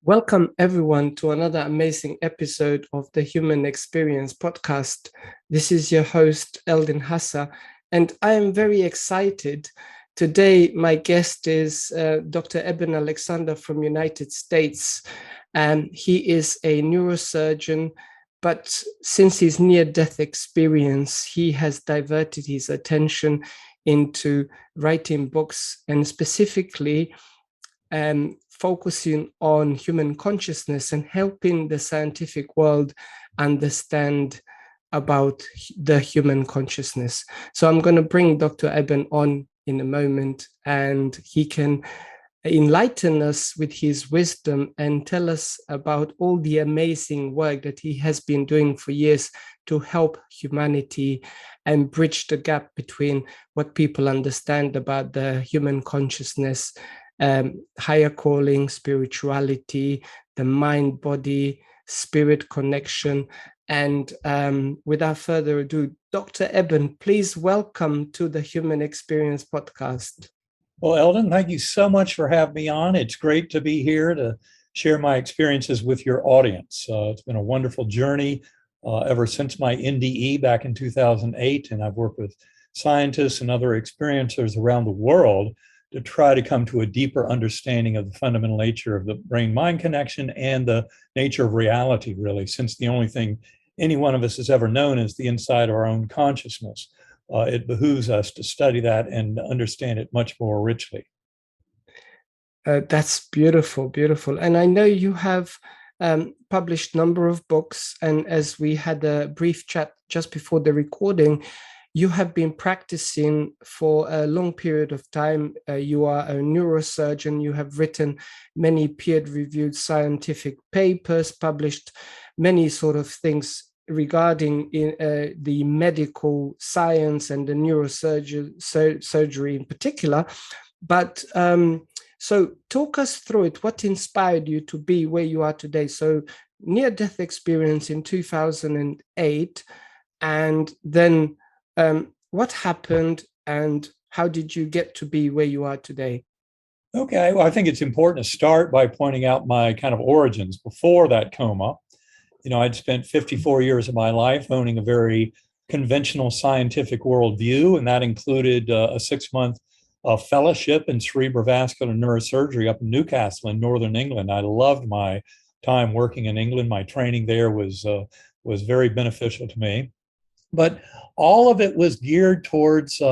Welcome, everyone, to another amazing episode of the Human Experience podcast. This is your host, Eldin Hassa, and I am very excited. Today, my guest is Dr. Eben Alexander from United States, and he is a neurosurgeon. But since his near-death experience, he has diverted his attention into writing books and specifically focusing on human consciousness and helping the scientific world understand about the human consciousness. So I'm going to bring Dr. Eben on in a moment, and he can enlighten us with his wisdom and tell us about all the amazing work that he has been doing for years to help humanity and bridge the gap between what people understand about the human consciousness, higher calling, spirituality, the mind body spirit connection. And without further ado, Dr. Eben, please welcome to the Human Experience podcast. Well, Eldon, thank you so much for having me on. It's great to be here to share my experiences with your audience. It's been a wonderful journey ever since my NDE back in 2008, and I've worked with scientists and other experiencers around the world to try to come to a deeper understanding of the fundamental nature of the brain-mind connection and the nature of reality, really, since the only thing any one of us has ever known is the inside of our own consciousness. It behooves us to study that and understand it much more richly. That's beautiful, beautiful. And I know you have published a number of books, and as we had a brief chat just before the recording, you have been practicing for a long period of time. You are a neurosurgeon. You have written many peer-reviewed scientific papers, published many sort of things regarding the medical science and the neurosurgery in particular. But so talk us through it. What inspired you to be where you are today? So near-death experience in 2008, and then what happened and how did you get to be where you are today? Okay, well, I think it's important to start by pointing out my kind of origins before that coma. You know, I'd spent 54 years of my life owning a very conventional scientific worldview, and that included a 6-month fellowship in cerebrovascular neurosurgery up in Newcastle in Northern England. I loved my time working in England. My training there was very beneficial to me. But all of it was geared towards,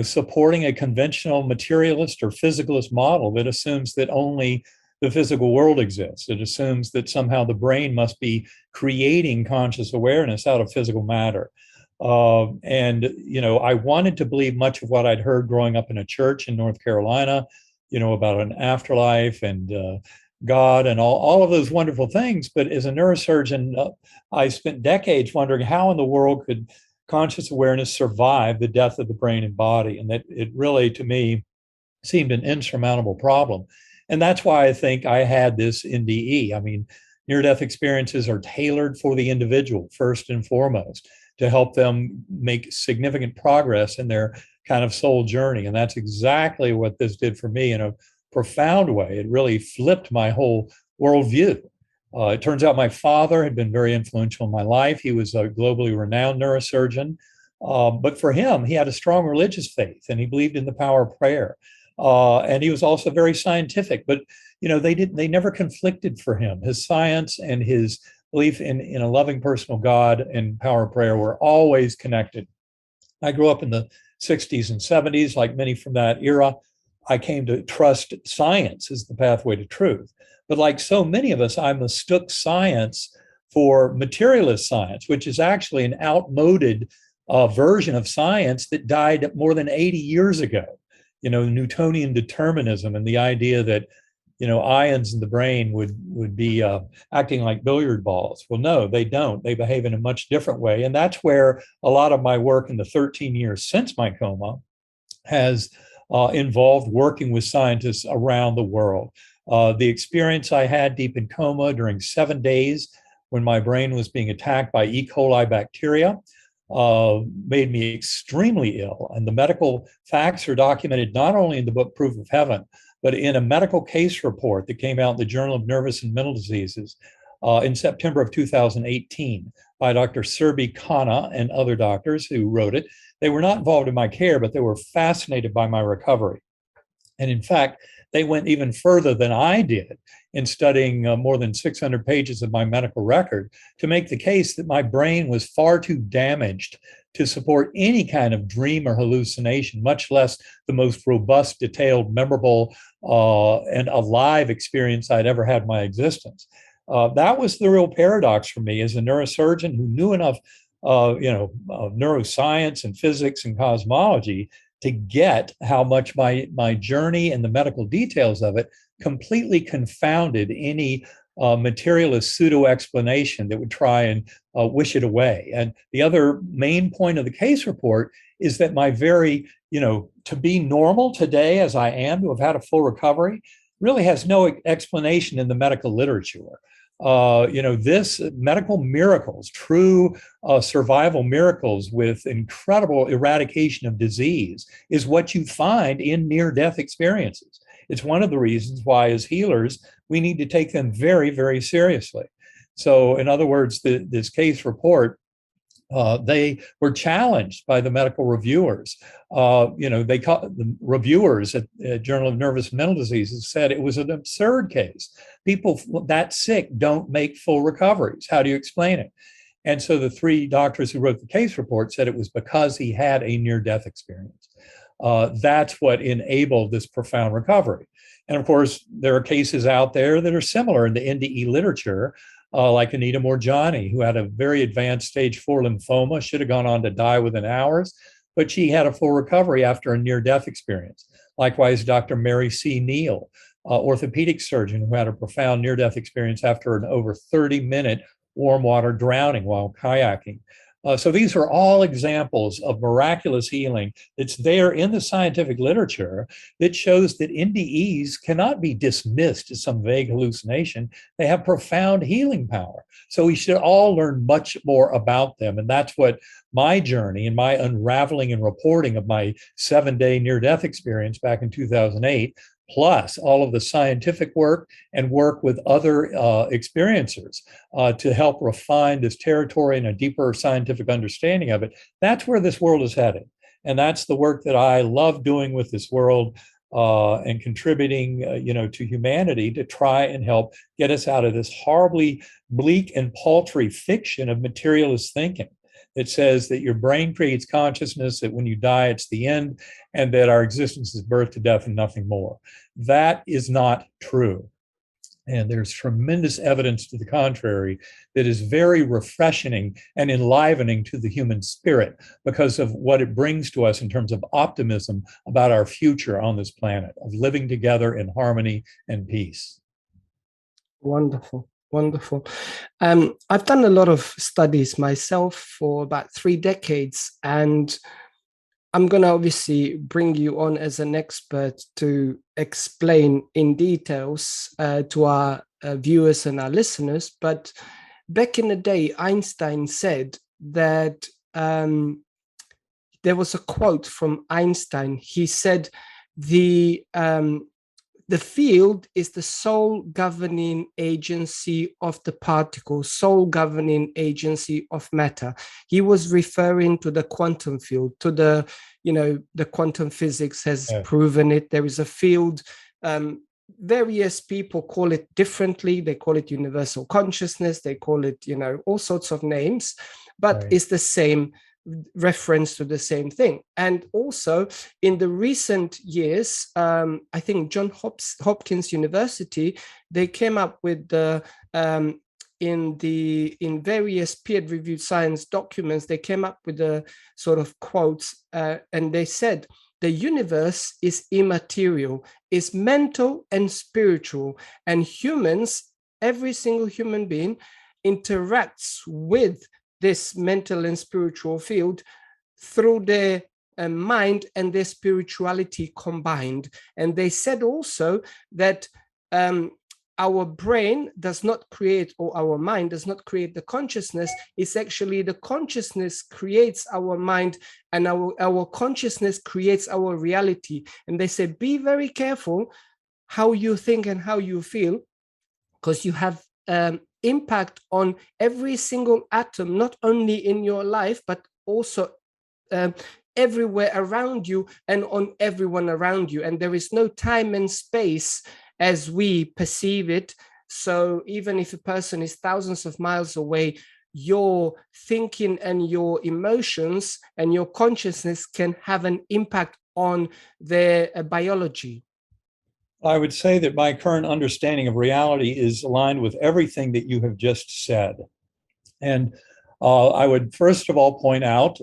supporting a conventional materialist or physicalist model that assumes that only the physical world exists. It assumes that somehow the brain must be creating conscious awareness out of physical matter. I wanted to believe much of what I'd heard growing up in a church in North Carolina, about an afterlife and God and all of those wonderful things. But as a neurosurgeon, I spent decades wondering how in the world could conscious awareness survive the death of the brain and body. And that it really, to me, seemed an insurmountable problem. And that's why I think I had this NDE. I mean, near-death experiences are tailored for the individual, first and foremost, to help them make significant progress in their kind of soul journey. And that's exactly what this did for me in a profound way. It really flipped my whole worldview. It turns out my father had been very influential in my life. He was a globally renowned neurosurgeon. But for him, he had a strong religious faith and he believed in the power of prayer. And he was also very scientific, but they never conflicted for him. His science and his belief in a loving personal God and power of prayer were always connected. I grew up in the 60s and 70s, like many from that era. I came to trust science as the pathway to truth. But like so many of us, I mistook science for materialist science, which is actually an outmoded version of science that died more than 80 years ago. Newtonian determinism and the idea that, ions in the brain would be acting like billiard balls. Well, no, they don't. They behave in a much different way. And that's where a lot of my work in the 13 years since my coma has involved working with scientists around the world. The experience I had deep in coma during 7 days when my brain was being attacked by E. coli bacteria made me extremely ill. And the medical facts are documented not only in the book Proof of Heaven, but in a medical case report that came out in the Journal of Nervous and Mental Diseases in September of 2018 by Dr. Serbi Khanna and other doctors who wrote it. They were not involved in my care, but they were fascinated by my recovery. And in fact, they went even further than I did in studying more than 600 pages of my medical record to make the case that my brain was far too damaged to support any kind of dream or hallucination, much less the most robust, detailed, memorable, and alive experience I'd ever had in my existence. That was the real paradox for me as a neurosurgeon who knew enough, neuroscience and physics and cosmology to get how much my journey and the medical details of it completely confounded any materialist pseudo explanation that would try and wish it away. And the other main point of the case report is that my very, to be normal today as I am, to have had a full recovery, really has no explanation in the medical literature. This medical miracles, true survival miracles with incredible eradication of disease is what you find in near-death experiences. It's one of the reasons why, as healers, we need to take them very, very seriously. So, in other words, this case report, they were challenged by the medical reviewers. They caught the reviewers at Journal of Nervous and Mental Diseases said it was an absurd case. People that sick don't make full recoveries. How do you explain it? And so the three doctors who wrote the case report said it was because he had a near-death experience. That's what enabled this profound recovery. And of course, there are cases out there that are similar in the NDE literature, like Anita Morjani, who had a very advanced stage 4 lymphoma, should have gone on to die within hours, but she had a full recovery after a near-death experience. Likewise, Dr. Mary C. Neal, orthopedic surgeon who had a profound near-death experience after an over 30-minute warm water drowning while kayaking. So these are all examples of miraculous healing that's there in the scientific literature that shows that NDEs cannot be dismissed as some vague hallucination. They have profound healing power. So we should all learn much more about them. And that's what my journey and my unraveling and reporting of my 7-day near-death experience back in 2008, plus all of the scientific work and work with other experiencers to help refine this territory and a deeper scientific understanding of it. That's where this world is headed. And that's the work that I love doing with this world and contributing, to humanity to try and help get us out of this horribly bleak and paltry fiction of materialist thinking. It says that your brain creates consciousness, that when you die, it's the end, and that our existence is birth to death and nothing more. That is not true. And there's tremendous evidence to the contrary that is very refreshing and enlivening to the human spirit because of what it brings to us in terms of optimism about our future on this planet, of living together in harmony and peace. Wonderful. Wonderful. I've done a lot of studies myself for about 3 decades, and I'm going to obviously bring you on as an expert to explain in details to our viewers and our listeners. But back in the day, Einstein said that there was a quote from Einstein. He said, the field is the sole governing agency of the particle, sole governing agency of matter. He was referring to the quantum field, to the quantum physics has proven it. There is a field, various people call it differently. They call it universal consciousness. They call it, all sorts of names, but it's the same reference to the same thing. And also in the recent years, I think Johns Hopkins University, they came up with in various peer-reviewed science documents, they came up with a sort of quotes, and they said, the universe is immaterial, is mental and spiritual, and humans, every single human being interacts with this mental and spiritual field through their mind and their spirituality combined. And they said also that our brain does not create, or our mind does not create the consciousness. It's actually the consciousness creates our mind, and our consciousness creates our reality. And they say, be very careful how you think and how you feel, because you have impact on every single atom, not only in your life, but also everywhere around you and on everyone around you. And there is no time and space as we perceive it. So even if a person is thousands of miles away, your thinking and your emotions and your consciousness can have an impact on their biology. I would say that my current understanding of reality is aligned with everything that you have just said. And I would first of all point out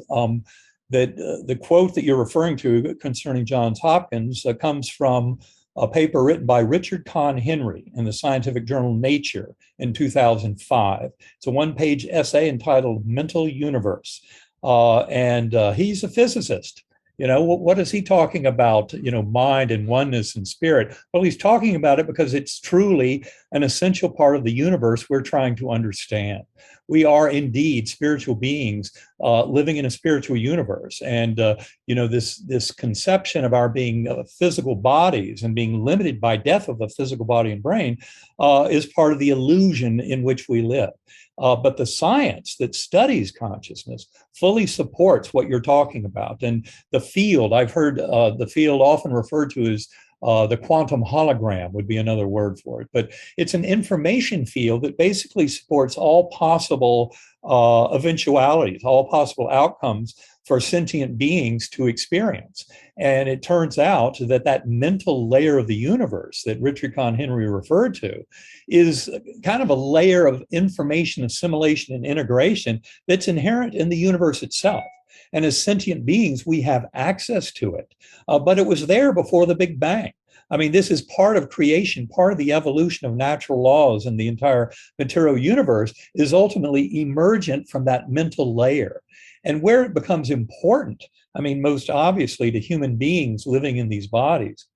that the quote that you're referring to concerning Johns Hopkins comes from a paper written by Richard Kahn Henry in the scientific journal Nature in 2005. It's a one-page essay entitled Mental Universe. And he's a physicist. You know, what is he talking about, you know, mind and oneness and spirit? Well, he's talking about it because it's truly an essential part of the universe we're trying to understand. We are indeed spiritual beings living in a spiritual universe. And, you know, this conception of our being physical bodies and being limited by death of the physical body and brain is part of the illusion in which we live. But the science that studies consciousness fully supports what you're talking about. And the field, I've heard the field often referred to as the quantum hologram would be another word for it. But it's an information field that basically supports all possible eventualities, all possible outcomes for sentient beings to experience. And it turns out that that mental layer of the universe that Richard Kahn Henry referred to is kind of a layer of information assimilation and integration that's inherent in the universe itself. And as sentient beings, we have access to it. But it was there before the Big Bang. I mean, this is part of creation, part of the evolution of natural laws, and the entire material universe is ultimately emergent from that mental layer. And where it becomes important, I mean, most obviously to human beings living in these bodies,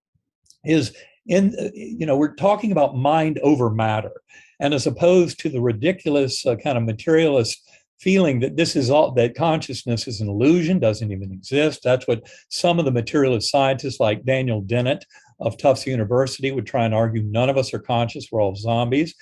is in, you know, we're talking about mind over matter. And as opposed to the ridiculous kind of materialist feeling that this is all, that consciousness is an illusion, doesn't even exist. That's what some of the materialist scientists like Daniel Dennett of Tufts University would try and argue. None of us are conscious, we're all zombies.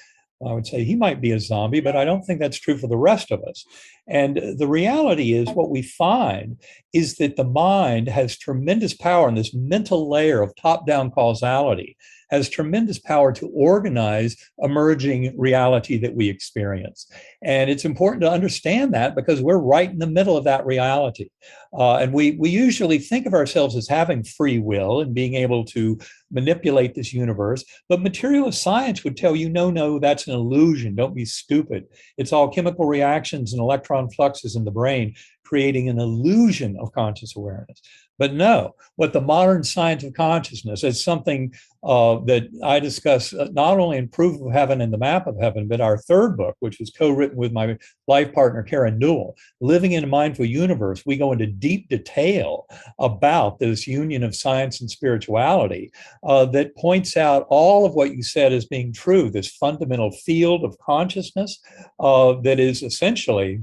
I would say he might be a zombie, but I don't think that's true for the rest of us. And the reality is, what we find is that the mind has tremendous power in this mental layer of top-down causality, has tremendous power to organize emerging reality that we experience. And it's important to understand that because we're right in the middle of that reality. And we usually think of ourselves as having free will and being able to manipulate this universe. But materialist science would tell you, no, that's an illusion. Don't be stupid. It's all chemical reactions and electron fluxes in the brain, creating an illusion of conscious awareness. But no, what the modern science of consciousness is something that I discuss not only in Proof of Heaven and the Map of Heaven, but our third book, which was co-written with my life partner, Karen Newell, Living in a Mindful Universe. We go into deep detail about this union of science and spirituality that points out all of what you said as being true, this fundamental field of consciousness that is essentially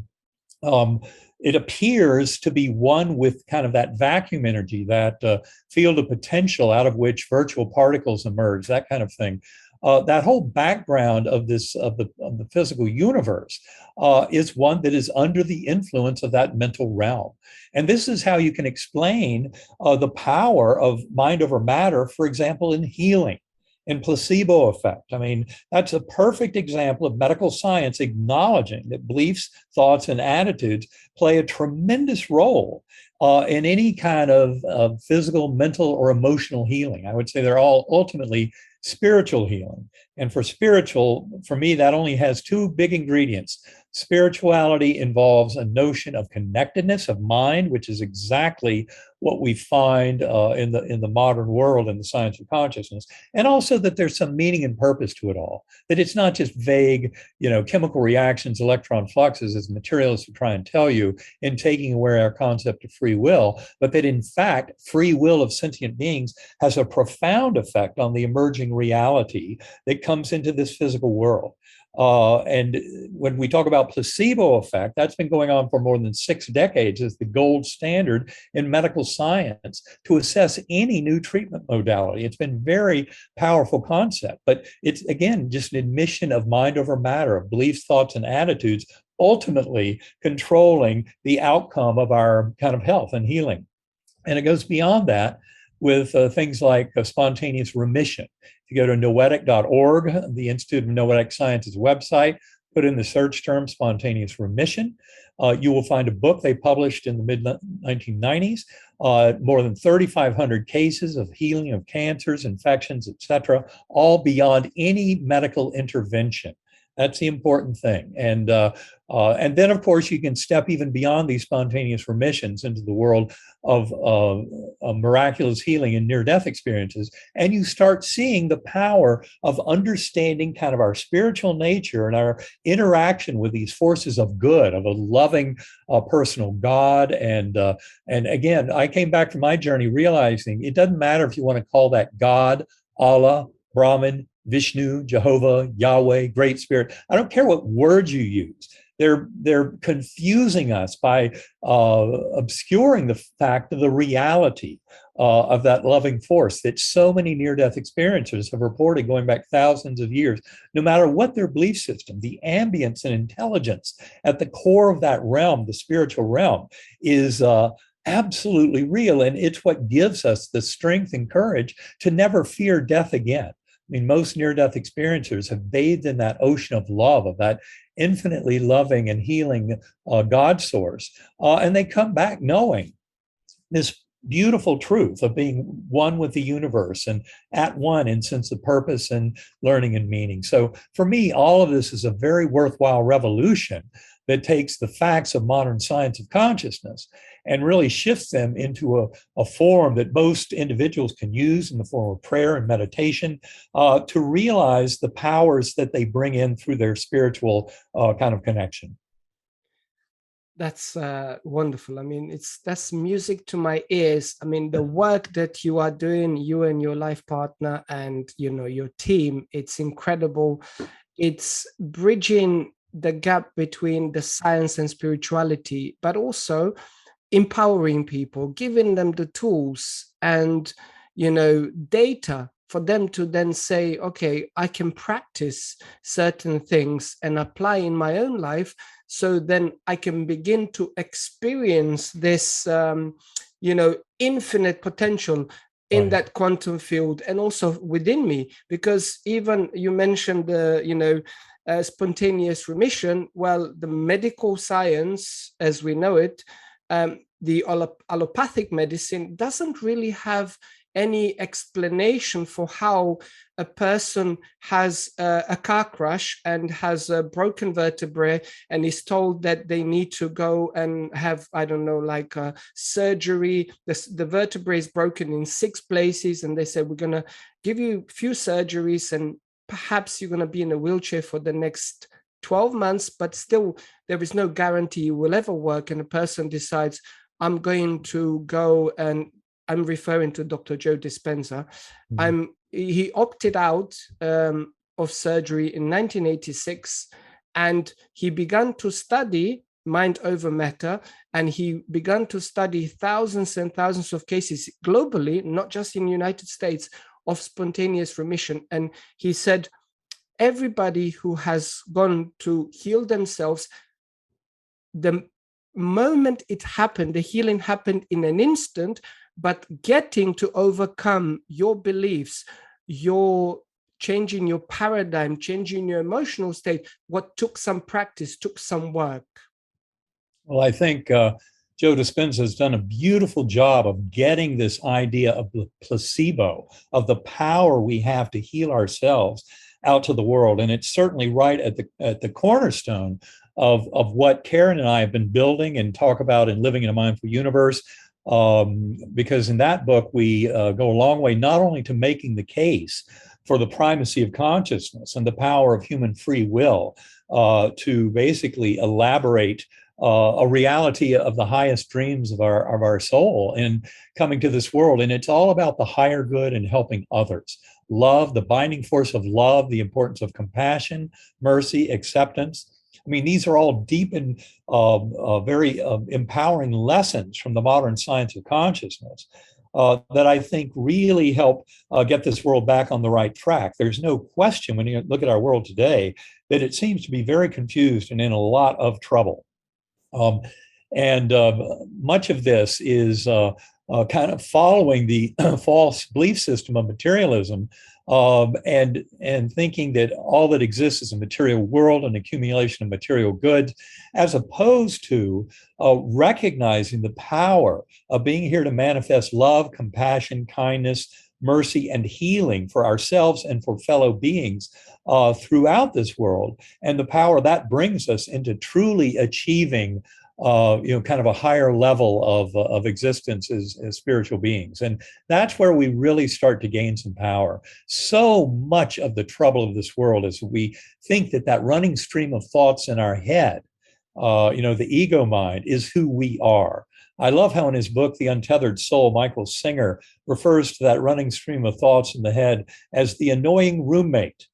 it appears to be one with kind of that vacuum energy, that field of potential out of which virtual particles emerge, that kind of thing. That whole background of this of the physical universe is one that is under the influence of that mental realm. And this is how you can explain the power of mind over matter, for example, in healing and placebo effect. I mean, that's a perfect example of medical science acknowledging that beliefs, thoughts, and attitudes play a tremendous role in any kind of physical, mental, or emotional healing. I would say they're all ultimately spiritual healing. And for spiritual, for me, that only has two big ingredients. Spirituality involves a notion of connectedness of mind, which is exactly what we find in the modern world in the science of consciousness, and also that there's some meaning and purpose to it all. That it's not just vague, chemical reactions, electron fluxes, as materialists will try and tell you, in taking away our concept of free will, but that in fact, free will of sentient beings has a profound effect on the emerging reality that that comes into this physical world. And when we talk about placebo effect, that's been going on for more than 6 decades as the gold standard in medical science to assess any new treatment modality. It's been a very powerful concept, but it's, again, just an admission of mind over matter, of beliefs, thoughts, and attitudes, ultimately controlling the outcome of our kind of health and healing. And it goes beyond that with things like spontaneous remission. If you go to noetic.org, the Institute of Noetic Science's website, put in the search term spontaneous remission, you will find a book they published in the mid-1990s, more than 3,500 cases of healing of cancers, infections, etc., all beyond any medical intervention. That's the important thing. And then, of course, you can step even beyond these spontaneous remissions into the world of miraculous healing and near-death experiences. And you start seeing the power of understanding kind of our spiritual nature and our interaction with these forces of good, of a loving personal God. And again, I came back from my journey realizing it doesn't matter if you want to call that God, Allah, Brahman, Vishnu, Jehovah, Yahweh, Great Spirit. I don't care what words you use. They're confusing us by obscuring the fact of the reality of that loving force that so many near-death experiencers have reported going back thousands of years. No matter what their belief system, the ambience and intelligence at the core of that realm, the spiritual realm, is absolutely real. And it's what gives us the strength and courage to never fear death again. I mean, most near-death experiencers have bathed in that ocean of love, of that infinitely loving and healing God source. And they come back knowing this beautiful truth of being one with the universe and at one in sense of purpose and learning and meaning. So for me, all of this is a very worthwhile revolution that takes the facts of modern science of consciousness and really shifts them into a form that most individuals can use in the form of prayer and meditation to realize the powers that they bring in through their spiritual kind of connection. That's wonderful. I mean, that's music to my ears. I mean, the work that you are doing, you and your life partner and, your team, it's incredible. It's bridging the gap between the science and spirituality, but also empowering people, giving them the tools and, data for them to then say, okay, I can practice certain things and apply in my own life. So then I can begin to experience this, infinite potential in that quantum field and also within me. Because even you mentioned the, spontaneous remission. Well, the medical science, as we know it, the allopathic medicine doesn't really have any explanation for how a person has a car crash and has a broken vertebrae and is told that they need to go and have, I don't know, like a surgery. The vertebrae is broken in 6 places and they say, we're going to give you a few surgeries and perhaps you're going to be in a wheelchair for the next 12 months, but still there is no guarantee you will ever work. And a person decides, I'm going to go, and I'm referring to Dr. Joe Dispenza. Mm-hmm. He opted out of surgery in 1986, and he began to study mind over matter, and he began to study thousands and thousands of cases globally, not just in the United States, of spontaneous remission. And he said, everybody who has gone to heal themselves, the moment it happened, the healing happened in an instant, but getting to overcome your beliefs, your changing your paradigm, changing your emotional state, what took some practice, took some work. Well, I think Joe Dispenza has done a beautiful job of getting this idea of the placebo, of the power we have to heal ourselves out to the world. And it's certainly right at the cornerstone of what Karen and I have been building and talk about in Living in a Mindful Universe. Because in that book, we go a long way, not only to making the case for the primacy of consciousness and the power of human free will to basically elaborate a reality of the highest dreams of our soul in coming to this world. And it's all about the higher good and helping others. love, the binding force of love, the importance of compassion, mercy, acceptance. I mean, these are all deep and very empowering lessons from the modern science of consciousness that I think really help get this world back on the right track. There's no question when you look at our world today that it seems to be very confused and in a lot of trouble. And much of this is kind of following the false belief system of materialism, and thinking that all that exists is a material world, an accumulation of material goods, as opposed to recognizing the power of being here to manifest love, compassion, kindness, mercy, and healing for ourselves and for fellow beings throughout this world, and the power that brings us into truly achieving kind of a higher level of existence as spiritual beings. And that's where we really start to gain some power. So much of the trouble of this world is we think that running stream of thoughts in our head, the ego mind, is who we are. I love how in his book, The Untethered Soul, Michael Singer refers to that running stream of thoughts in the head as the annoying roommate.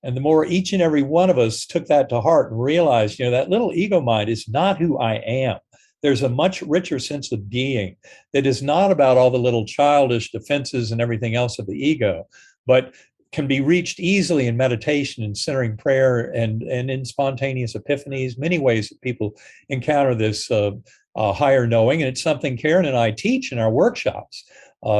And the more each and every one of us took that to heart and realized, that little ego mind is not who I am. There's a much richer sense of being that is not about all the little childish defenses and everything else of the ego, but can be reached easily in meditation and centering prayer and in spontaneous epiphanies, many ways that people encounter this higher knowing. And it's something Karen and I teach in our workshops.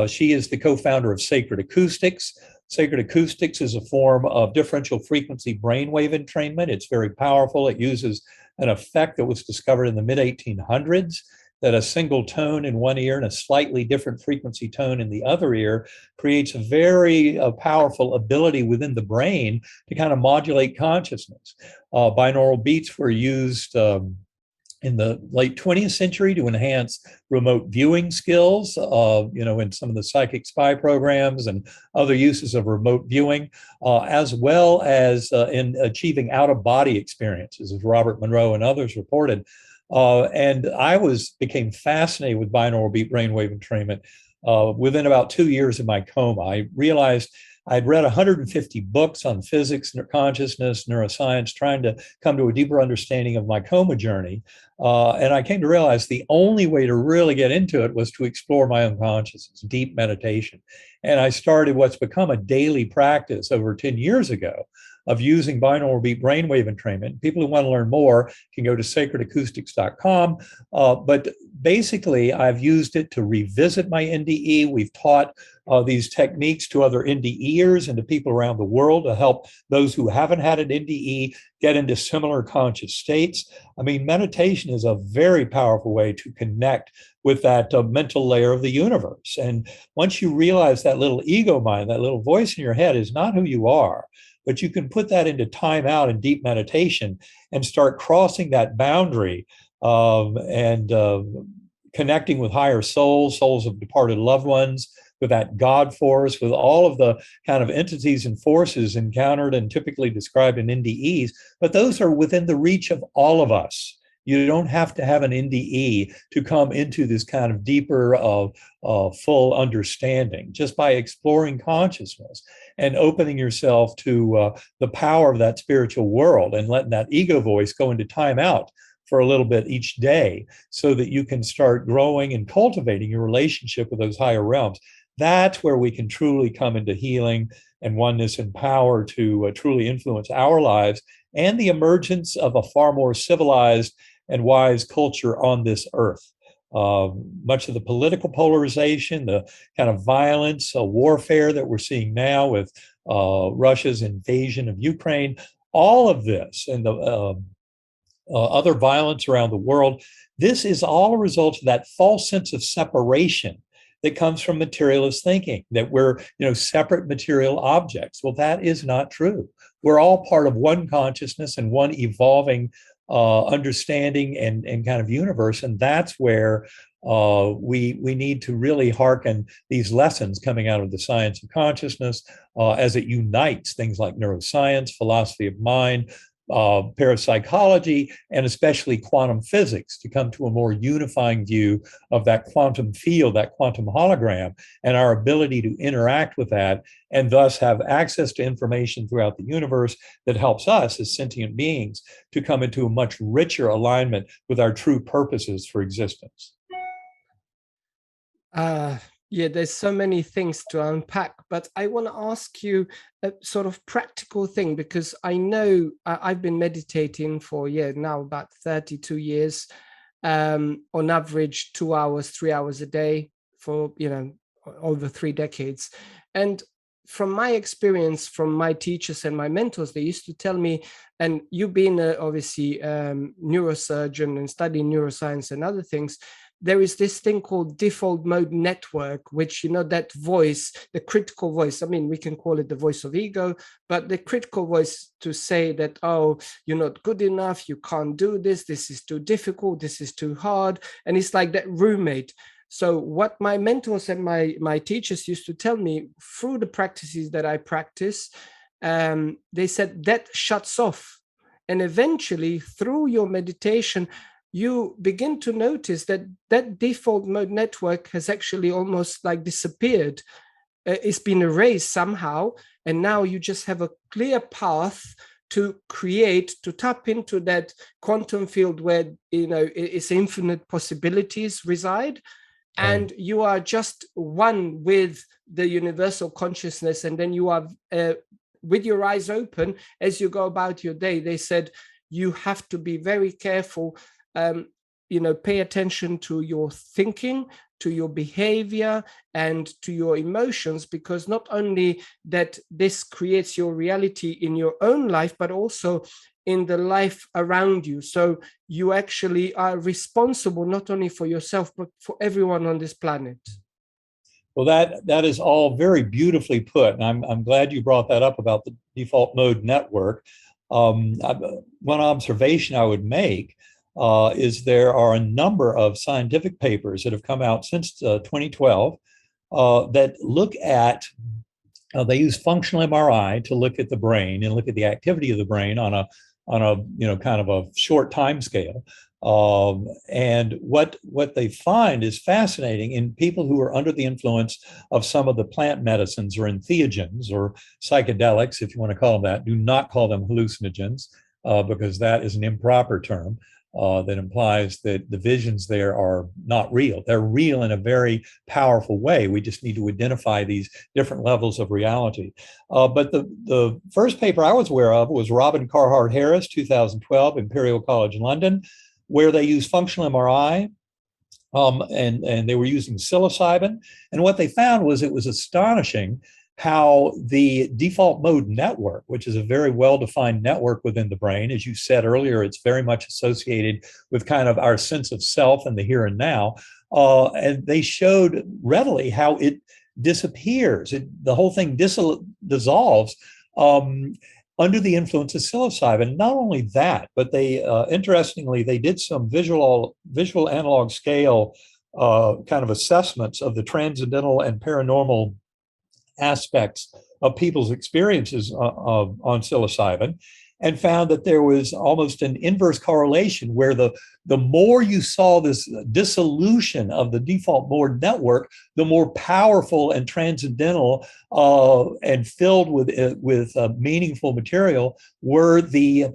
She is the co-founder of Sacred Acoustics. Sacred Acoustics is a form of differential frequency brainwave entrainment. It's very powerful. It uses an effect that was discovered in the mid-1800s, that a single tone in one ear and a slightly different frequency tone in the other ear creates a very powerful ability within the brain to kind of modulate consciousness. Binaural beats were used in the late 20th century to enhance remote viewing skills, in some of the psychic spy programs and other uses of remote viewing, as well as in achieving out-of-body experiences, as Robert Monroe and others reported. And I became fascinated with binaural beat brainwave entrainment within about 2 years of my coma. I realized I'd read 150 books on physics, consciousness, neuroscience, trying to come to a deeper understanding of my coma journey. And I came to realize the only way to really get into it was to explore my own consciousness, deep meditation. And I started what's become a daily practice over 10 years ago of using binaural beat brainwave entrainment. People who want to learn more can go to sacredacoustics.com. But basically, I've used it to revisit my NDE. We've taught these techniques to other NDEers and to people around the world to help those who haven't had an NDE get into similar conscious states. I mean, meditation is a very powerful way to connect with that mental layer of the universe. And once you realize that little ego mind, that little voice in your head is not who you are, but you can put that into time out and deep meditation and start crossing that boundary and connecting with higher souls of departed loved ones, with that God force, with all of the kind of entities and forces encountered and typically described in NDEs, but those are within the reach of all of us. You don't have to have an NDE to come into this kind of deeper, full understanding, just by exploring consciousness and opening yourself to the power of that spiritual world and letting that ego voice go into timeout for a little bit each day so that you can start growing and cultivating your relationship with those higher realms. That's where we can truly come into healing and oneness and power to truly influence our lives and the emergence of a far more civilized and wise culture on this earth. Much of the political polarization, the kind of violence, warfare that we're seeing now with Russia's invasion of Ukraine, all of this and the other violence around the world, this is all a result of that false sense of separation that comes from materialist thinking, that we're separate material objects. Well, that is not true. We're all part of one consciousness and one evolving understanding and kind of universe. And that's where we need to really hearken these lessons coming out of the science of consciousness as it unites things like neuroscience, philosophy of mind, parapsychology, and especially quantum physics to come to a more unifying view of that quantum field, that quantum hologram, and our ability to interact with that, and thus have access to information throughout the universe that helps us as sentient beings to come into a much richer alignment with our true purposes for existence. Yeah, there's so many things to unpack, but I want to ask you a sort of practical thing, because I know I've been meditating for now about 32 years, on average 2 hours, 3 hours a day for over 3 decades. And from my experience, from my teachers and my mentors, they used to tell me, and you being obviously neurosurgeon and studying neuroscience and other things, there is this thing called default mode network, which, that voice, the critical voice, I mean, we can call it the voice of ego, but the critical voice to say that, oh, you're not good enough, you can't do this, this is too difficult, this is too hard. And it's like that roommate. So what my mentors and my teachers used to tell me through the practices that I practice, they said that shuts off. And eventually through your meditation, you begin to notice that that default mode network has actually almost like disappeared. It's been erased somehow. And now you just have a clear path to create, to tap into that quantum field where, it's infinite possibilities reside. And you are just one with the universal consciousness. And then you are with your eyes open as you go about your day. They said, you have to be very careful. Pay attention to your thinking, to your behavior, and to your emotions, because not only that this creates your reality in your own life, but also in the life around you. So you actually are responsible not only for yourself, but for everyone on this planet. Well, that is all very beautifully put. And I'm glad you brought that up about the default mode network. One observation I would make is there are a number of scientific papers that have come out since 2012 that look at, they use functional MRI to look at the brain and look at the activity of the brain on a kind of a short time scale. And what they find is fascinating in people who are under the influence of some of the plant medicines or entheogens or psychedelics, if you want to call them that. Do not call them hallucinogens, because that is an improper term. That implies that the visions there are not real. They're real in a very powerful way. We just need to identify these different levels of reality. But the first paper I was aware of was Robin Carhart Harris, 2012, Imperial College London, where they used functional MRI. And they were using psilocybin. And what they found was it was astonishing how the default mode network, which is a very well-defined network within the brain, as you said earlier, it's very much associated with kind of our sense of self and the here and now. And they showed readily how it disappears. The whole thing dissolves under the influence of psilocybin. Not only that, but they, interestingly, they did some visual analog scale kind of assessments of the transcendental and paranormal aspects of people's experiences on psilocybin, and found that there was almost an inverse correlation where the more you saw this dissolution of the default mode network, the more powerful and transcendental and filled with meaningful material were the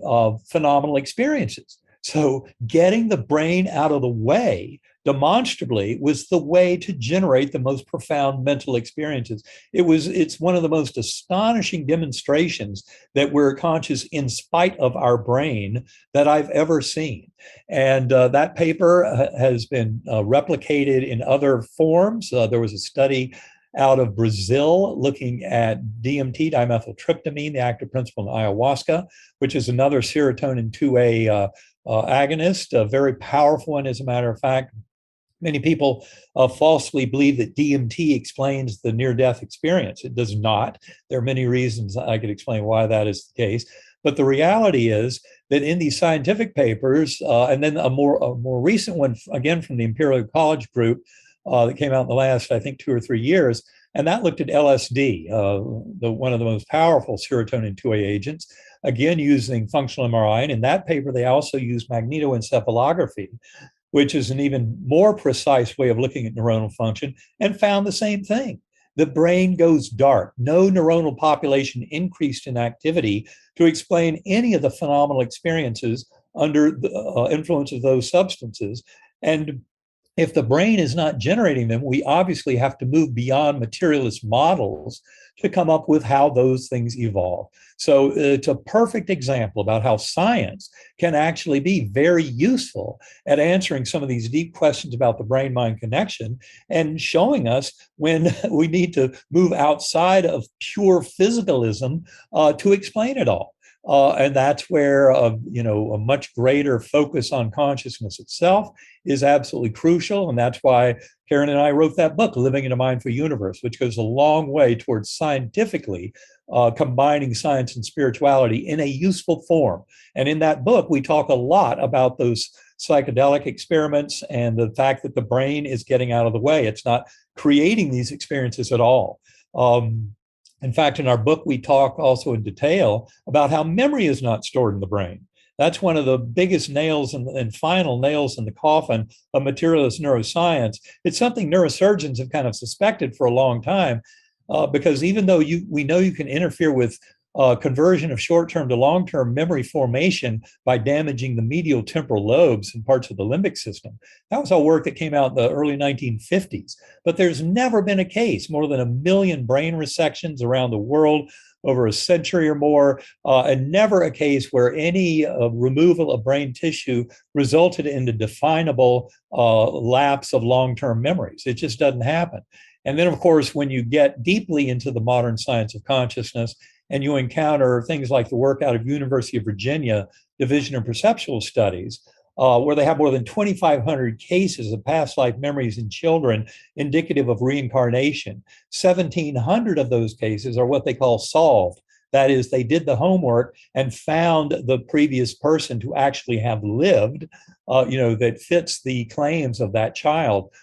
phenomenal experiences. So getting the brain out of the way demonstrably was the way to generate the most profound mental experiences. It's one of the most astonishing demonstrations that we're conscious in spite of our brain that I've ever seen. And that paper has been replicated in other forms. There was a study out of Brazil looking at DMT, dimethyltryptamine, the active principle in ayahuasca, which is another serotonin 2A agonist, a very powerful one, as a matter of fact. Many people falsely believe that DMT explains the near-death experience. It does not. There are many reasons I could explain why that is the case. But the reality is that in these scientific papers, and then a more recent one, again from the Imperial College group, that came out in the last, I think, 2 or 3 years, and that looked at LSD, one of the most powerful serotonin 2A agents. again, using functional MRI. And in that paper, they also used magnetoencephalography, which is an even more precise way of looking at neuronal function, and found the same thing. The brain goes dark. No neuronal population increased in activity to explain any of the phenomenal experiences under the influence of those substances. And if the brain is not generating them, we obviously have to move beyond materialist models to come up with how those things evolve. So it's a perfect example about how science can actually be very useful at answering some of these deep questions about the brain-mind connection and showing us when we need to move outside of pure physicalism to explain it all. And that's where a much greater focus on consciousness itself is absolutely crucial. And that's why Karen and I wrote that book, Living in a Mindful Universe, which goes a long way towards scientifically combining science and spirituality in a useful form. And in that book, we talk a lot about those psychedelic experiments and the fact that the brain is getting out of the way. It's not creating these experiences at all. In fact, in our book, we talk also in detail about how memory is not stored in the brain. That's one of the biggest nails and final nails in the coffin of materialist neuroscience. It's something neurosurgeons have kind of suspected for a long time, because even though we know you can interfere with conversion of short-term to long-term memory formation by damaging the medial temporal lobes and parts of the limbic system. That was all work that came out in the early 1950s. But there's never been a case, more than 1 million brain resections around the world over a century or more, and never a case where any removal of brain tissue resulted in the definable lapse of long-term memories. It just doesn't happen. And then, of course, when you get deeply into the modern science of consciousness, and you encounter things like the work out of University of Virginia Division of Perceptual Studies, where they have more than 2,500 cases of past life memories in children indicative of reincarnation. 1,700 of those cases are what they call solved. That is, they did the homework and found the previous person to actually have lived, that fits the claims of that child.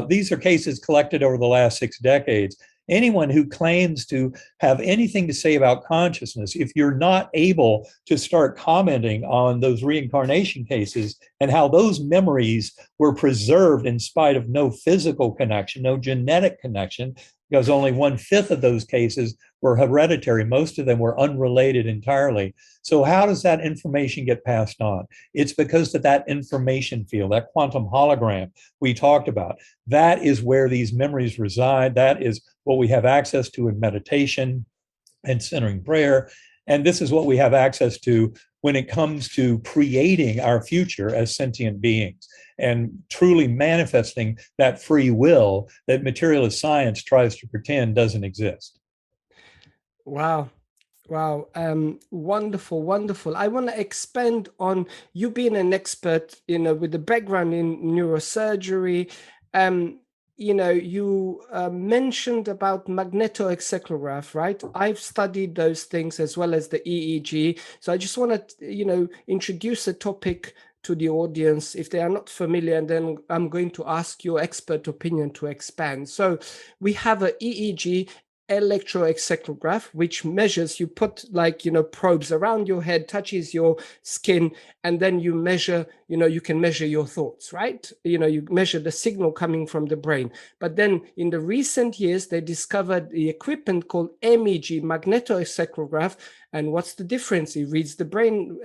These are cases collected over the last 6 decades. Anyone who claims to have anything to say about consciousness, if you're not able to start commenting on those reincarnation cases and how those memories were preserved in spite of no physical connection, no genetic connection, because only 1/5 of those cases were hereditary. Most of them were unrelated entirely. So how does that information get passed on? It's because of that information field, that quantum hologram we talked about. That is where these memories reside. That is what we have access to in meditation and centering prayer. And this is what we have access to when it comes to creating our future as sentient beings and truly manifesting that free will that materialist science tries to pretend doesn't exist. Wow. Wow. Wonderful, wonderful. I want to expand on you being an expert, with the background in neurosurgery. You mentioned about magnetoencephalograph, right? I've studied those things as well as the EEG. So I just want to, introduce a topic to the audience if they are not familiar, and then I'm going to ask your expert opinion to expand. So we have a EEG, electroencephalograph, which measures, you put probes around your head, touches your skin, and then you measure, you can measure your thoughts, right? You measure the signal coming from the brain. But then in the recent years, they discovered the equipment called MEG, magnetoencephalograph. And what's the difference? It reads the brain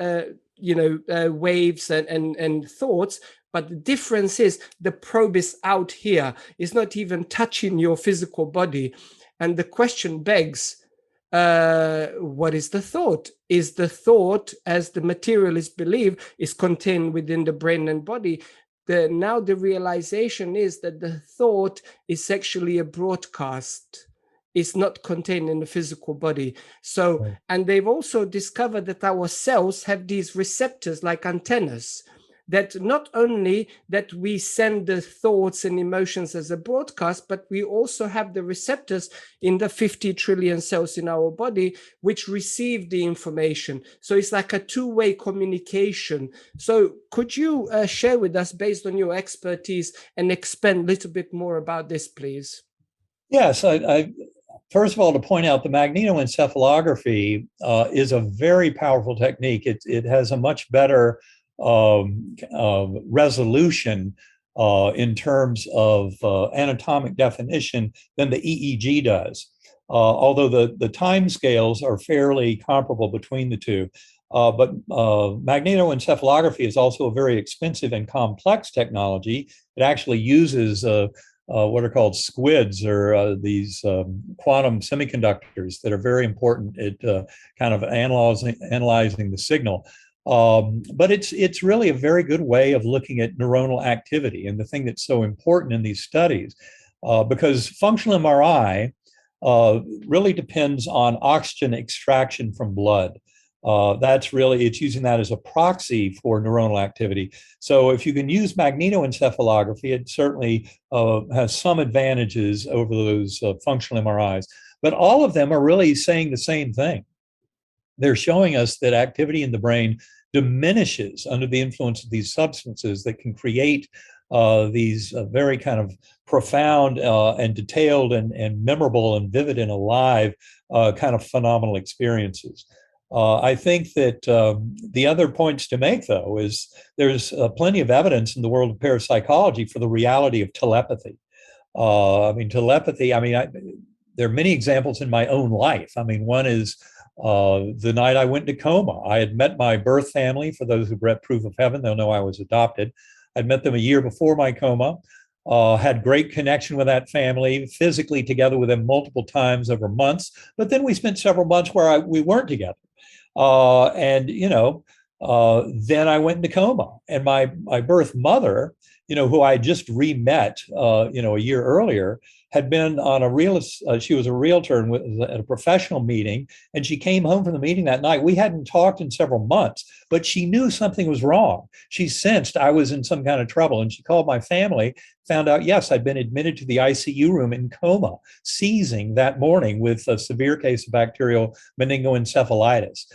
waves and thoughts. But the difference is the probe is out here. It's not even touching your physical body. And the question begs, what is the thought? Is the thought, as the materialists believe, is contained within the brain and body? Now the realization is that the thought is actually a broadcast. It's not contained in the physical body. So, right. And they've also discovered that our cells have these receptors like antennas, that not only that we send the thoughts and emotions as a broadcast, but we also have the receptors in the 50 trillion cells in our body, which receive the information. So it's like a two-way communication. So could you share with us, based on your expertise, and expand a little bit more about this, please? Yes, first of all, to point out the magnetoencephalography is a very powerful technique. It has a much better resolution in terms of anatomic definition than the EEG does. Although the time scales are fairly comparable between the two. But magnetoencephalography is also a very expensive and complex technology. It actually uses what are called squids, or these quantum semiconductors that are very important at kind of analyzing the signal. But it's really a very good way of looking at neuronal activity. And the thing that's so important in these studies, because functional MRI really depends on oxygen extraction from blood. It's using that as a proxy for neuronal activity. So if you can use magnetoencephalography, it certainly has some advantages over those functional MRIs. But all of them are really saying the same thing. They're showing us that activity in the brain diminishes under the influence of these substances that can create these very kind of profound and detailed and memorable and vivid and alive kind of phenomenal experiences. I think that the other points to make, though, is there's plenty of evidence in the world of parapsychology for the reality of telepathy. Telepathy, there are many examples in my own life. One is the night I went into coma. I had met my birth family. For those who've read Proof of Heaven, they'll know I was adopted. I'd met them a year before my coma, had great connection with that family, physically together with them multiple times over months. But then we spent several months where we weren't together. Then I went into coma, and my birth mother, who I just re-met, a year earlier, had been on she was a realtor and was at a professional meeting, and she came home from the meeting that night. We hadn't talked in several months, but she knew something was wrong. She sensed I was in some kind of trouble, and she called my family, found out, yes, I'd been admitted to the ICU room in coma, seizing that morning with a severe case of bacterial meningoencephalitis.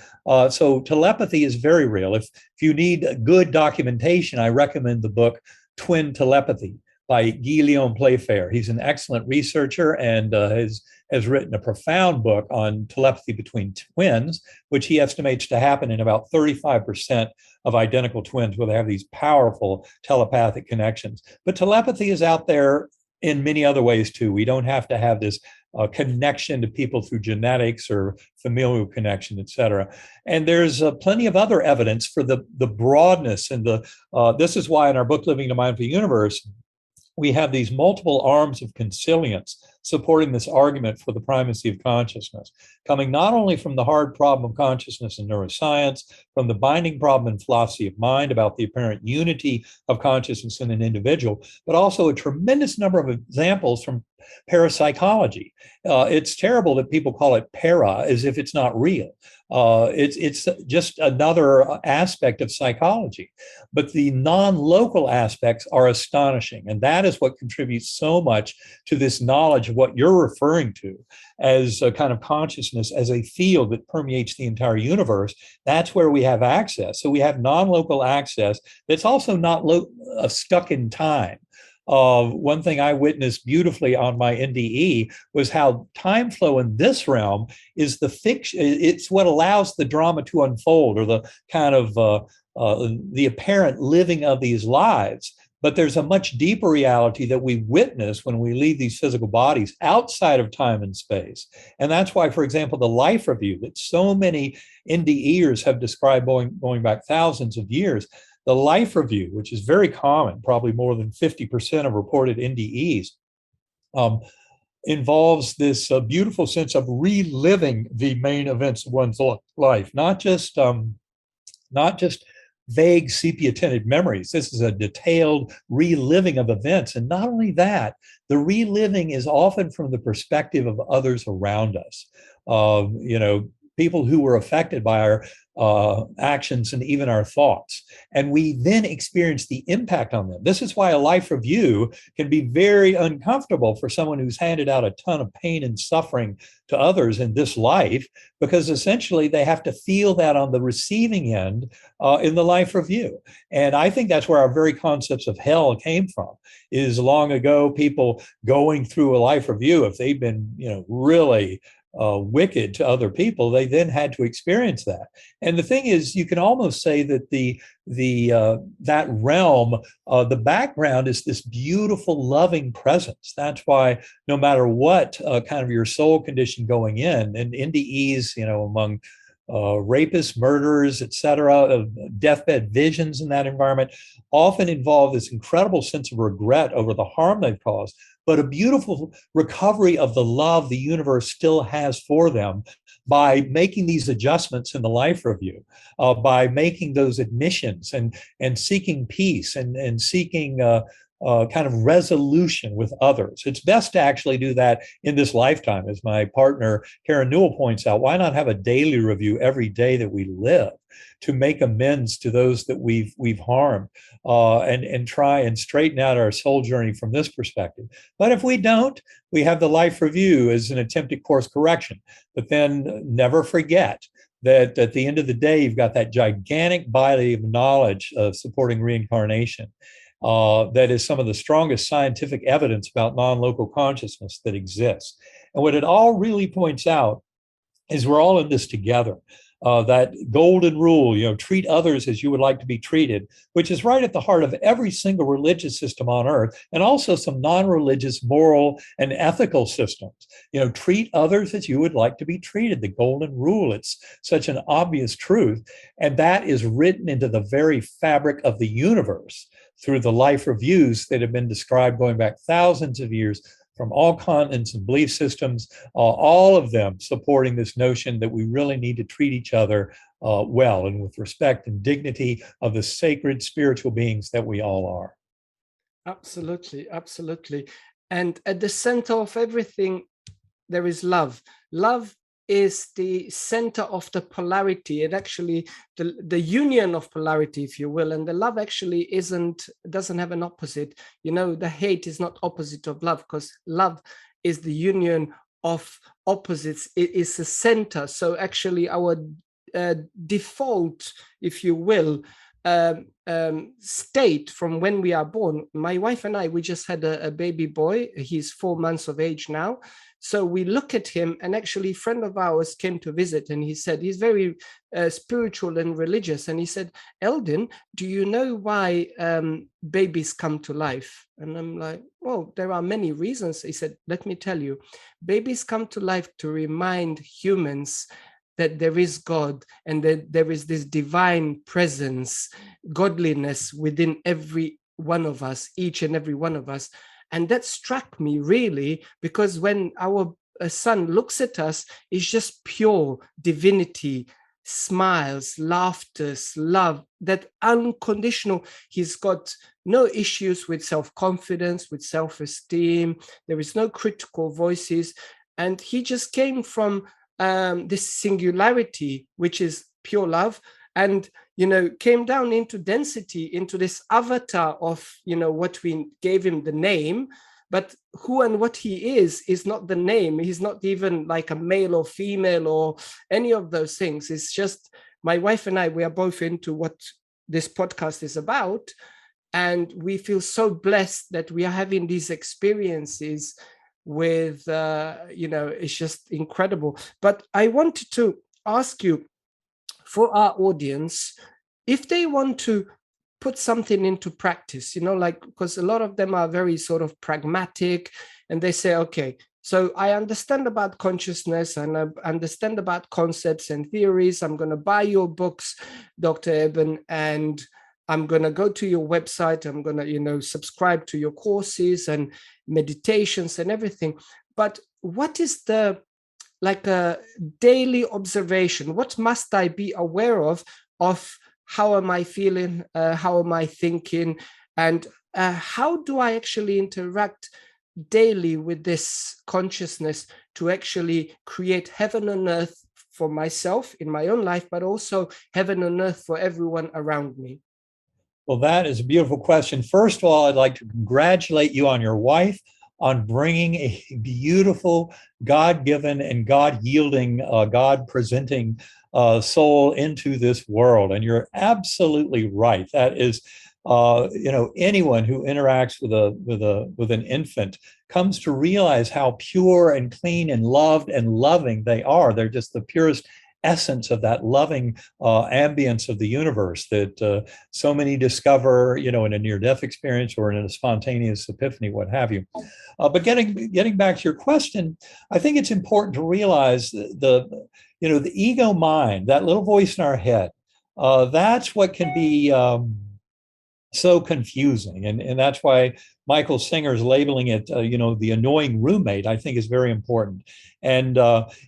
So telepathy is very real. If you need good documentation, I recommend the book Twin Telepathy by Guillaume Playfair. He's an excellent researcher and has written a profound book on telepathy between twins, which he estimates to happen in about 35% of identical twins, where they have these powerful telepathic connections. But telepathy is out there in many other ways too. We don't have to have this connection to people through genetics or familial connection, et cetera. And there's plenty of other evidence for the broadness and this is why in our book, Living the Mindful Universe, we have these multiple arms of consilience supporting this argument for the primacy of consciousness, coming not only from the hard problem of consciousness in neuroscience, from the binding problem in philosophy of mind about the apparent unity of consciousness in an individual, but also a tremendous number of examples from parapsychology. It's terrible that people call it para as if it's not real. It's just another aspect of psychology. But the non-local aspects are astonishing. And that is what contributes so much to this knowledge of what you're referring to as a kind of consciousness, as a field that permeates the entire universe. That's where we have access. So we have non-local access that's also not stuck in time. One thing I witnessed beautifully on my NDE was how time flow in this realm is the fiction. It's what allows the drama to unfold, or the kind of the apparent living of these lives. But there's a much deeper reality that we witness when we leave these physical bodies outside of time and space. And that's why, for example, the life review that so many NDEers have described going back thousands of years, the life review, which is very common, probably more than 50% of reported NDEs, involves this beautiful sense of reliving the main events of one's life, not just vague sepia-tinted memories. This is a detailed reliving of events. And not only that, the reliving is often from the perspective of others around us. people who were affected by our actions and even our thoughts. And we then experience the impact on them. This is why a life review can be very uncomfortable for someone who's handed out a ton of pain and suffering to others in this life, because essentially they have to feel that on the receiving end in the life review. And I think that's where our very concepts of hell came from, is long ago people going through a life review, if they've been, really wicked to other people, they then had to experience that. And the thing is, you can almost say that that realm, the background is this beautiful, loving presence. That's why no matter what kind of your soul condition going in, and NDEs, among rapists, murderers, etc., deathbed visions in that environment often involve this incredible sense of regret over the harm they've caused, but a beautiful recovery of the love the universe still has for them by making these adjustments in the life review, by making those admissions and seeking peace and seeking kind of resolution with others. It's best to actually do that in this lifetime. As my partner Karen Newell points out, why not have a daily review every day that we live to make amends to those that we've harmed, and try and straighten out our soul journey from this perspective. But if we don't, we have the life review as an attempt at course correction. But then never forget that at the end of the day, you've got that gigantic body of knowledge of supporting reincarnation. That is some of the strongest scientific evidence about non-local consciousness that exists. And what it all really points out is we're all in this together. That golden rule, treat others as you would like to be treated, which is right at the heart of every single religious system on earth, and also some non-religious moral and ethical systems. Treat others as you would like to be treated, the golden rule. It's such an obvious truth. And that is written into the very fabric of the universe through the life reviews that have been described going back thousands of years from all continents and belief systems, all of them supporting this notion that we really need to treat each other well and with respect and dignity of the sacred spiritual beings that we all are. Absolutely, absolutely. And at the center of everything, there is love. Love is the center of the polarity, and actually the union of polarity, if you will. And the love actually doesn't have an opposite. The hate is not opposite of love, because love is the union of opposites. It is the center. So actually our default, if you will, state from when we are born. My wife and I, we just had a baby boy. He's 4 months of age now. So we look at him, and actually a friend of ours came to visit, and he said, he's very spiritual and religious. And he said, Eldin, do you know why babies come to life? And I'm like, well, there are many reasons. He said, let me tell you, babies come to life to remind humans that there is God, and that there is this divine presence, godliness within every one of us, each and every one of us. And that struck me really, because when our son looks at us, it's just pure divinity, smiles, laughter, love, that unconditional. He's got no issues with self-confidence, with self-esteem. There is no critical voices. And he just came from this singularity, which is pure love, and came down into density, into this avatar of what we gave him the name, but who and what he is not the name. He's not even like a male or female or any of those things. It's just my wife and I, we are both into what this podcast is about, and we feel so blessed that we are having these experiences with it's just incredible. But I wanted to ask you, for our audience, if they want to put something into practice, because a lot of them are very sort of pragmatic, and they say, okay, so I understand about consciousness and I understand about concepts and theories. I'm going to buy your books, Dr. Eben, and I'm going to go to your website. I'm going to, subscribe to your courses and meditations and everything. But what is the a daily observation? What must I be aware of how am I feeling? How am I thinking? And how do I actually interact daily with this consciousness to actually create heaven on earth for myself in my own life, but also heaven on earth for everyone around me? Well, that is a beautiful question. First of all, I'd like to congratulate you on your wife on bringing a beautiful, God-given and God-yielding, God-presenting soul into this world. And you're absolutely right. That is, anyone who interacts with an infant comes to realize how pure and clean and loved and loving they are. They're just the purest essence of that loving ambience of the universe that so many discover, in a near-death experience or in a spontaneous epiphany, what have you. But getting back to your question, I think it's important to realize the ego mind, that little voice in our head, that's what can be so confusing. And that's why Michael Singer's labeling it, the annoying roommate, I think is very important. And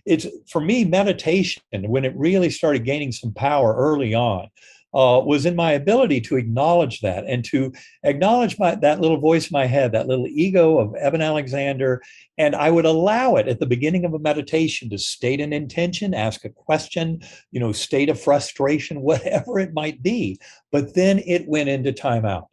it's, for me, meditation, when it really started gaining some power early on, was in my ability to acknowledge that and to acknowledge that little voice in my head, that little ego of Eben Alexander. And I would allow it at the beginning of a meditation to state an intention, ask a question, state a frustration, whatever it might be. But then it went into timeout.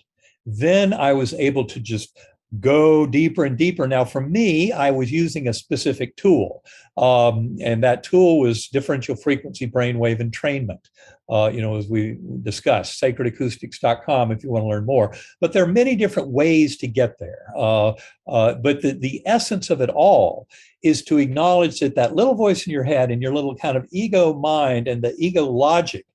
Then I was able to just go deeper and deeper. Now, for me, I was using a specific tool, and that tool was differential frequency brainwave entrainment. As we discussed, sacredacoustics.com if you want to learn more. But there are many different ways to get there. But the essence of it all is to acknowledge that little voice in your head and your little kind of ego mind and the ego logic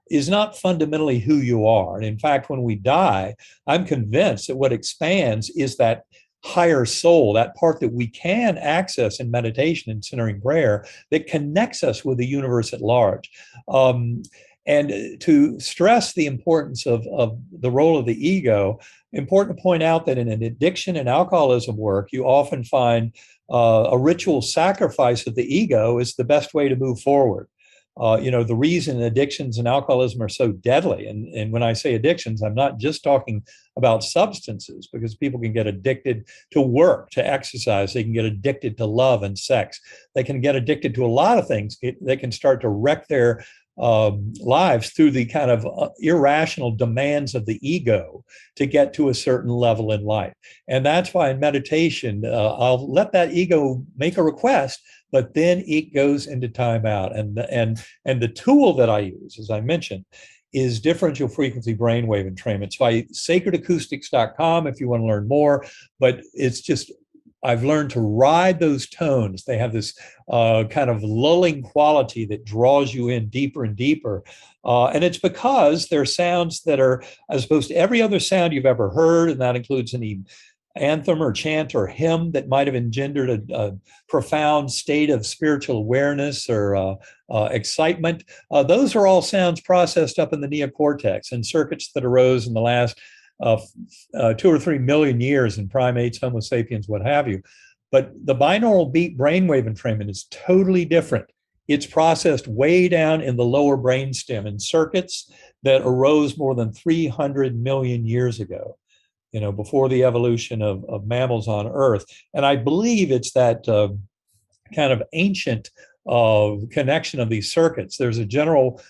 is not fundamentally who you are. And in fact, when we die, I'm convinced that what expands is that higher soul, that part that we can access in meditation and centering prayer that connects us with the universe at large. And to stress the importance of the role of the ego, important to point out that in an addiction and alcoholism work, you often find a ritual sacrifice of the ego is the best way to move forward. The reason addictions and alcoholism are so deadly, and when I say addictions, I'm not just talking about substances, because people can get addicted to work, to exercise. They can get addicted to love and sex. They can get addicted to a lot of things. They can start to wreck their lives through the kind of irrational demands of the ego to get to a certain level in life. And that's why in meditation, I'll let that ego make a request, but then it goes into timeout. And the tool that I use, as I mentioned, is differential frequency brainwave entrainment. So sacredacoustics.com if you want to learn more, but it's just, I've learned to ride those tones. They have this kind of lulling quality that draws you in deeper and deeper. And it's because they're sounds that are as opposed to every other sound you've ever heard, and that includes any anthem or chant or hymn that might have engendered a profound state of spiritual awareness or excitement. Those are all sounds processed up in the neocortex and circuits that arose in the last 2 or 3 million years in primates, Homo sapiens, what have you. But the binaural beat brainwave entrainment is totally different. It's processed way down in the lower brainstem in circuits that arose more than 300 million years ago, before the evolution of mammals on Earth. And I believe it's that kind of ancient connection of these circuits. There's a general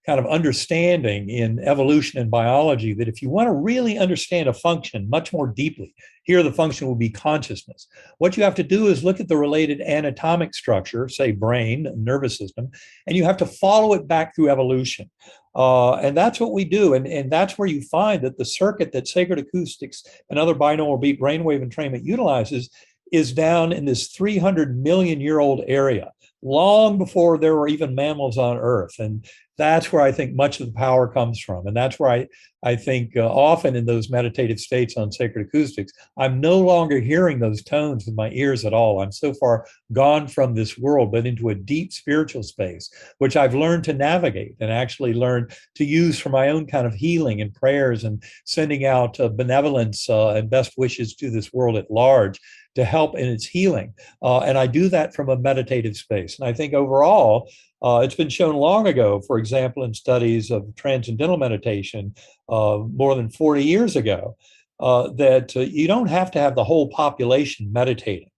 kind of understanding in evolution and biology that if you want to really understand a function much more deeply, here the function will be consciousness. What you have to do is look at the related anatomic structure, say brain, nervous system, and you have to follow it back through evolution. And that's what we do. And that's where you find that the circuit that Sacred Acoustics and other binaural beat brainwave entrainment utilizes is down in this 300 million year old area, long before there were even mammals on Earth. And that's where I think much of the power comes from. And that's where I think often in those meditative states on Sacred Acoustics, I'm no longer hearing those tones with my ears at all. I'm so far gone from this world, but into a deep spiritual space, which I've learned to navigate and actually learned to use for my own kind of healing and prayers and sending out benevolence and best wishes to this world at large to help in its healing. And I do that from a meditative space. And I think overall, it's been shown long ago, for example, in studies of transcendental meditation more than 40 years ago, that you don't have to have the whole population meditating.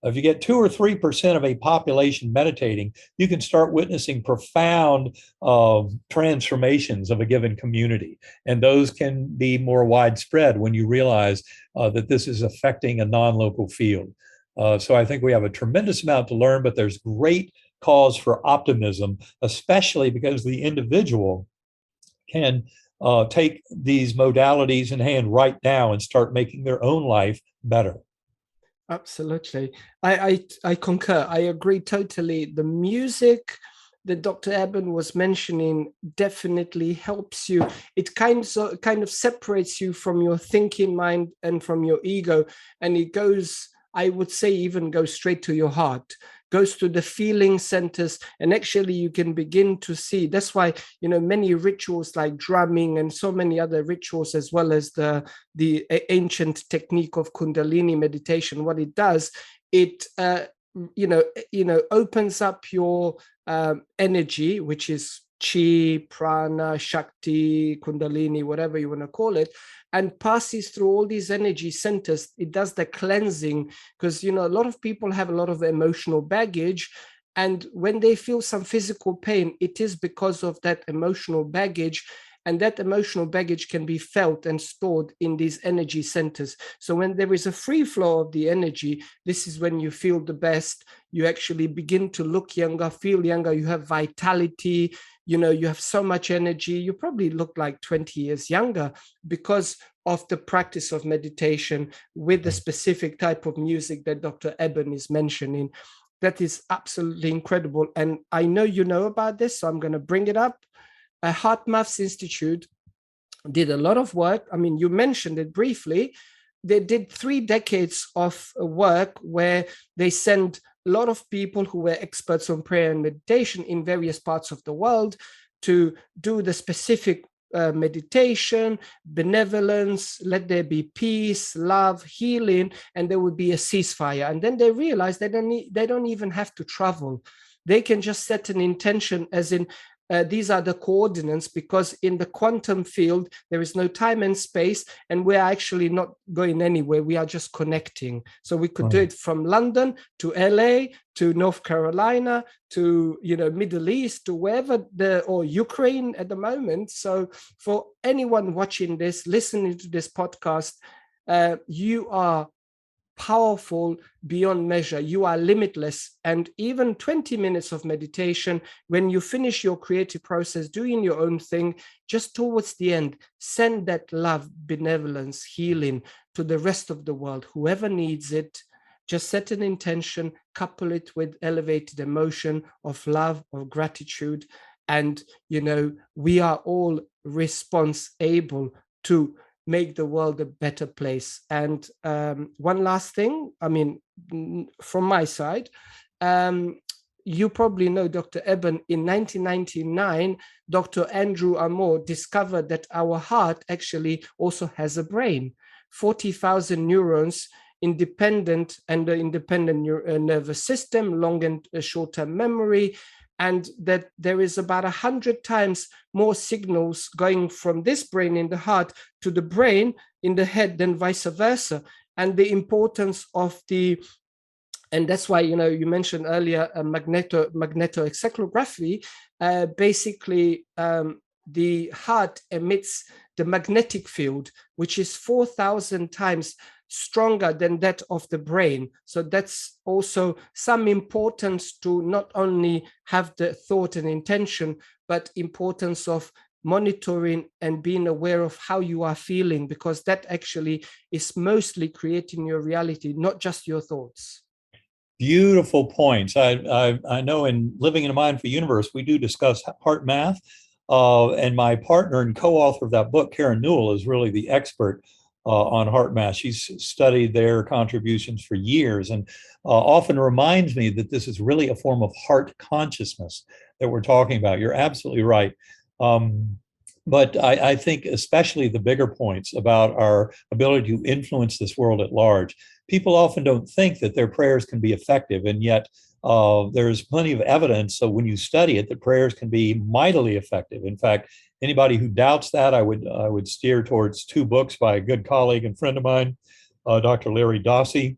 If you get 2 or 3% of a population meditating, you can start witnessing profound transformations of a given community. And those can be more widespread when you realize that this is affecting a non-local field. So I think we have a tremendous amount to learn, but there's great cause for optimism, especially because the individual can take these modalities in hand right now and start making their own life better. Absolutely. I concur. I agree totally. The music that Dr. Eben was mentioning definitely helps you. It kind of separates you from your thinking mind and from your ego. And it goes, I would say, even goes straight to your heart, goes to the feeling centers. And actually you can begin to see. That's why, many rituals like drumming and so many other rituals, as well as the ancient technique of Kundalini meditation, what it does, it opens up your energy, which is chi, prana, shakti, kundalini, whatever you want to call it, and passes through all these energy centers. It does the cleansing, because a lot of people have a lot of emotional baggage, and when they feel some physical pain, it is because of that emotional baggage. And that emotional baggage can be felt and stored in these energy centers. So when there is a free flow of the energy, this is when you feel the best. You actually begin to look younger, feel younger. You have vitality. You have so much energy. You probably look like 20 years younger because of the practice of meditation with the specific type of music that Dr. Eben is mentioning. That is absolutely incredible. And I know you know about this, so I'm going to bring it up. Heart Maths Institute did a lot of work. I mean, you mentioned it briefly. They did 3 decades of work where they sent a lot of people who were experts on prayer and meditation in various parts of the world to do the specific meditation, benevolence, let there be peace, love, healing, and there would be a ceasefire. And then they realized they don't even have to travel. They can just set an intention, as in, these are the coordinates, because in the quantum field, there is no time and space, and we're actually not going anywhere. We are just connecting. So we could do it from London to LA, to North Carolina, to, Middle East, to wherever, or Ukraine at the moment. So for anyone watching this, listening to this podcast, you are powerful beyond measure. You are limitless. And even 20 minutes of meditation, when you finish your creative process, doing your own thing, just towards the end, send that love, benevolence, healing to the rest of the world. Whoever needs it, just set an intention, couple it with elevated emotion of love, of gratitude. And, we are all responsible to make the world a better place. And one last thing, from my side, you probably know Dr. Eben. In 1999, Dr. Andrew Amor discovered that our heart actually also has a brain, 40,000 neurons, independent nervous system, long and short-term memory, and that there is about 100 times more signals going from this brain in the heart to the brain in the head than vice versa. And the importance of and that's why, you mentioned earlier magnetoencephalography. Basically, the heart emits the magnetic field, which is 4,000 times stronger than that of the brain. So that's also some importance to not only have the thought and intention, but importance of monitoring and being aware of how you are feeling, because that actually is mostly creating your reality, not just your thoughts. Beautiful points. I know in Living in a Mindful Universe, we do discuss heart math. And my partner and co-author of that book, Karen Newell, is really the expert on heart math. She's studied their contributions for years, and often reminds me that this is really a form of heart consciousness that we're talking about. You're absolutely right. But I think especially the bigger points about our ability to influence this world at large. People often don't think that their prayers can be effective, and yet there's plenty of evidence. So when you study it, that prayers can be mightily effective. In fact, anybody who doubts that, I would steer towards 2 books by a good colleague and friend of mine, Dr. Larry Dossey.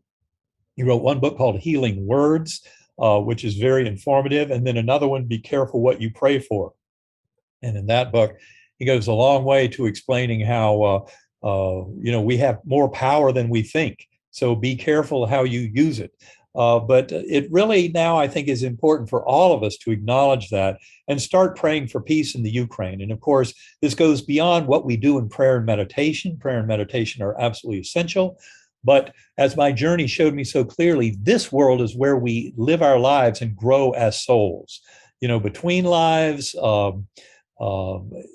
He wrote one book called Healing Words, which is very informative. And then another one, Be Careful What You Pray For. And in that book, he goes a long way to explaining how, we have more power than we think. So be careful how you use it. But it really now, I think, is important for all of us to acknowledge that and start praying for peace in the Ukraine. And of course, this goes beyond what we do in prayer and meditation. Prayer and meditation are absolutely essential. But as my journey showed me so clearly, this world is where we live our lives and grow as souls. Between lives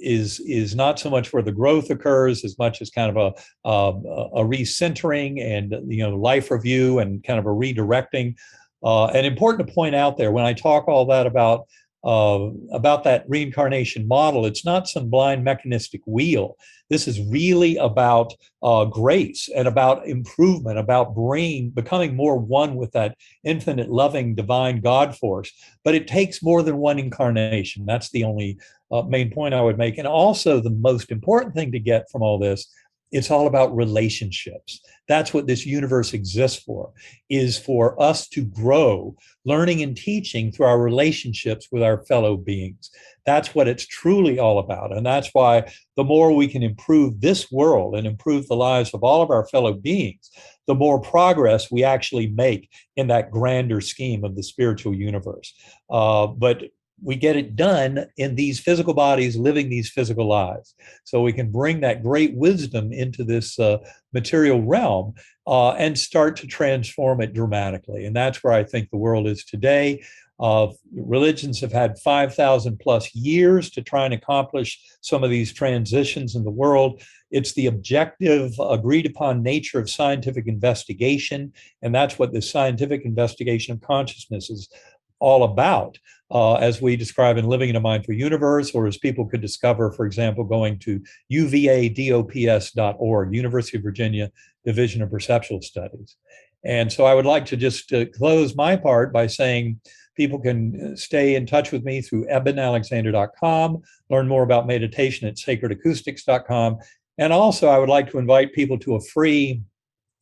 is not so much where the growth occurs as much as kind of a recentering and life review and kind of a redirecting. And important to point out there when I talk all that about that reincarnation model, it's not some blind mechanistic wheel. This is really about grace and about improvement, about becoming more one with that infinite, loving, divine God force. But it takes more than one incarnation. That's the only main point I would make. And also the most important thing to get from all this, it's all about relationships. That's what this universe exists for, is for us to grow, learning and teaching through our relationships with our fellow beings. That's what it's truly all about. And that's why the more we can improve this world and improve the lives of all of our fellow beings, the more progress we actually make in that grander scheme of the spiritual universe. But we get it done in these physical bodies, living these physical lives. So we can bring that great wisdom into this material realm and start to transform it dramatically. And that's where I think the world is today. Religions have had 5,000 plus years to try and accomplish some of these transitions in the world. It's the objective, agreed upon nature of scientific investigation. And that's what the scientific investigation of consciousness is all about, as we describe in Living in a Mindful Universe, or as people could discover, for example, going to uvadops.org, University of Virginia Division of Perceptual Studies. And so I would like to just close my part by saying people can stay in touch with me through ebenalexander.com, learn more about meditation at sacredacoustics.com. And also, I would like to invite people to a free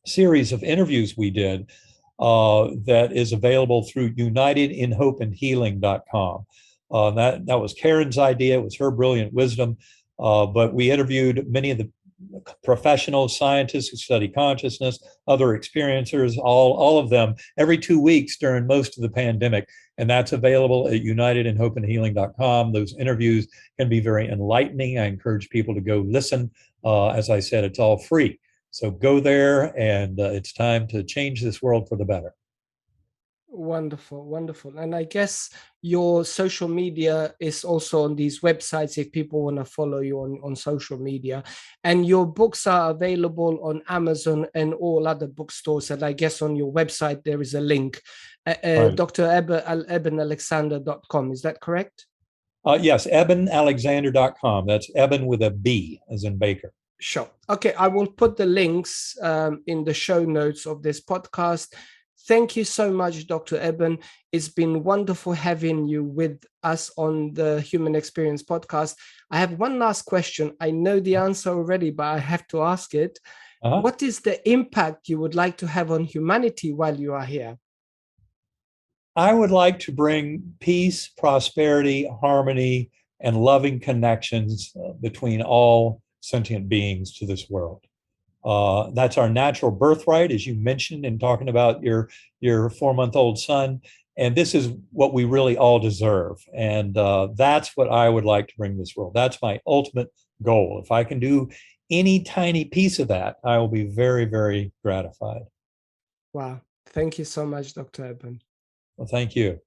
series of interviews we did that is available through unitedinhopeandhealing.com. That was Karen's idea. It was her brilliant wisdom. But we interviewed many of the professional scientists who study consciousness, other experiencers, all of them every 2 weeks during most of the pandemic. And that's available at unitedinhopeandhealing.com. Those interviews can be very enlightening. I encourage people to go listen. As I said, it's all free. So go there, and it's time to change this world for the better. Wonderful, wonderful. And I guess your social media is also on these websites if people want to follow you on social media. And your books are available on Amazon and all other bookstores. And I guess on your website, there is a link, Right. Dr. EbenAlexander.com. Is that correct? Yes, EbenAlexander.com. That's Eben with a B, as in Baker. Sure. Okay, I will put the links in the show notes of this podcast. Thank you so much, Dr. Eben. It's been wonderful having you with us on the Human Experience podcast. I have one last question. I know the answer already, but I have to ask it. What is the impact you would like to have on humanity while you are here? I would like to bring peace, prosperity, harmony, and loving connections between all sentient beings to this world. That's our natural birthright, as you mentioned in talking about your 4-month-old son. And this is what we really all deserve. And that's what I would like to bring to this world. That's my ultimate goal. If I can do any tiny piece of that, I will be very, very gratified. Wow. Thank you so much, Dr. Eben. Well, thank you.